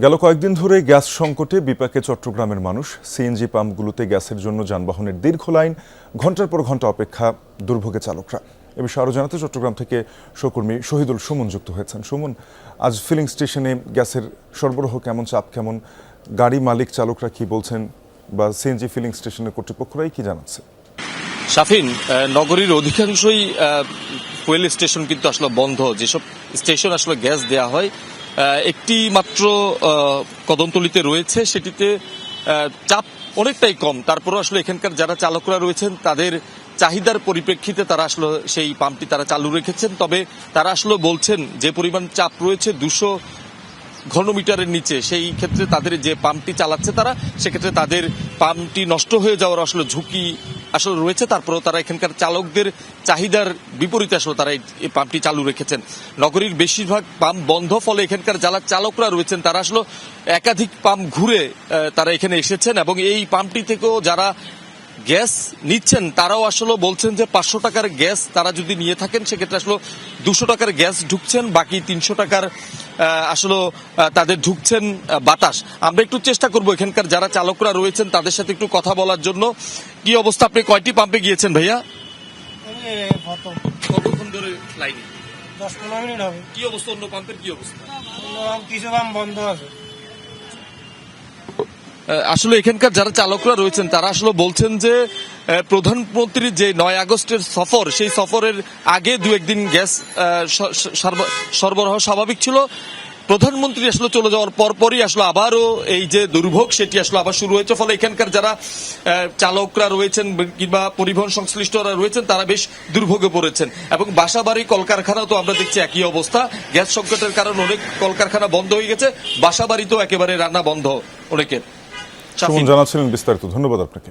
গেল কয়েকদিন ধরে গ্যাস সংকটে বিপাকে চট্টগ্রামের মানুষ। সিএনজি পাম্পগুলোতে গ্যাসের জন্য যানবাহনের দীর্ঘ লাইন, ঘন্টার পর ঘন্টা অপেক্ষা, দুর্ভোগে চালকরা। এ বিষয়ে আরও জানাতে চট্টগ্রাম থেকে সহকর্মী শহীদুল সুমন যুক্ত হয়েছেন। সুমন, আজ ফিলিং স্টেশনে গ্যাসের সরবরাহ কেমন, চাপ কেমন, গাড়ি মালিক চালকরা কি বলছেন, বা সিএনজি ফিলিং স্টেশনের কর্তৃপক্ষরাই কি জানাচ্ছে? শাফিন, নগরীর অধিকাংশই ফুয়েল স্টেশন কিন্তু আসলে বন্ধ। যেসব স্টেশন আসলে গ্যাস দেয়া হয়, একটি মাত্র কদমতলীতে রয়েছে, সেটিতে চাপ অনেকটাই কম। তারপরও আসলে এখানকার যারা চালকরা রয়েছেন তাদের চাহিদার পরিপ্রেক্ষিতে তারা আসলে সেই পাম্পটি তারা চালু রেখেছেন। তবে তারা আসলে বলছেন যে পরিমাণ চাপ রয়েছে 200 ঘনমিটারের নিচে, সেই ক্ষেত্রে তাদের যে পাম্পটি চালাচ্ছে তারা, সেক্ষেত্রে তাদের পাম্পটি নষ্ট হয়ে যাওয়ার আসলে ঝুঁকি আসলে রয়েছে। তারপরেও তারা এখানকার চালকদের চাহিদার বিপরীতে আসলে তারা এই পাম্পটি চালু রেখেছেন। নগরীর বেশিরভাগ পাম্প বন্ধ, ফলে এখানকার যারা চালকরা রয়েছেন তারা আসলে একাধিক পাম্প ঘুরে তারা এখানে এসেছেন, এবং এই পাম্পটি থেকেও যারা গ্যাস নিচ্ছেন তারাও আসলে বলছেন যে 500 টাকার গ্যাস তারা যদি নিয়ে থাকেন সেক্ষেত্রে আসলে 200 টাকার গ্যাস ঢুকছেন, বাকি 300 টাকার আসলে তাদের ঢুকছেন বাতাস। আমরা একটু চেষ্টা করব এখানকার যারা চালকরা রয়েছেন তাদের সাথে একটু কথা বলার জন্য। কি অবস্থা, আপনি কয়টি পাম্পে গিয়েছেন ভাইয়া? কতক্ষণ ধরে লাইনে? 10-15 মিনিট হবে। কি অবস্থা, অন্য পাম্পের কি অবস্থা? কিছু পাম্প বন্ধ আছে। আসলে এখানকার যারা চালকরা রয়েছেন তারা আসলে বলছেন যে প্রধানমন্ত্রীর যে 9 আগস্টের সফর, সেই সফরের আগে 2-1 দিন গ্যাস সরবরাহ স্বাভাবিক ছিল। প্রধানমন্ত্রী আসলে চলে যাওয়ার পরপরই আসলে আবারও এই যে দুর্ভোগ সেটি আসলে আবার শুরু হয়েছে। ফলে এখানকার যারা চালকরা রয়েছেন কিংবা পরিবহন সংশ্লিষ্টরা রয়েছেন তারা বেশ দুর্ভোগে পড়েছেন। এবং বাসাবাড়ি কলকারখানাও তো আমরা দেখছি একই অবস্থা। গ্যাস সংকটের কারণে অনেক কলকারখানা বন্ধ হয়ে গেছে, বাসাবাড়িতেও একেবারে রান্না বন্ধ অনেকের। সুমন জানাচ্ছিলেন বিস্তারিত। ধন্যবাদ আপনাকে।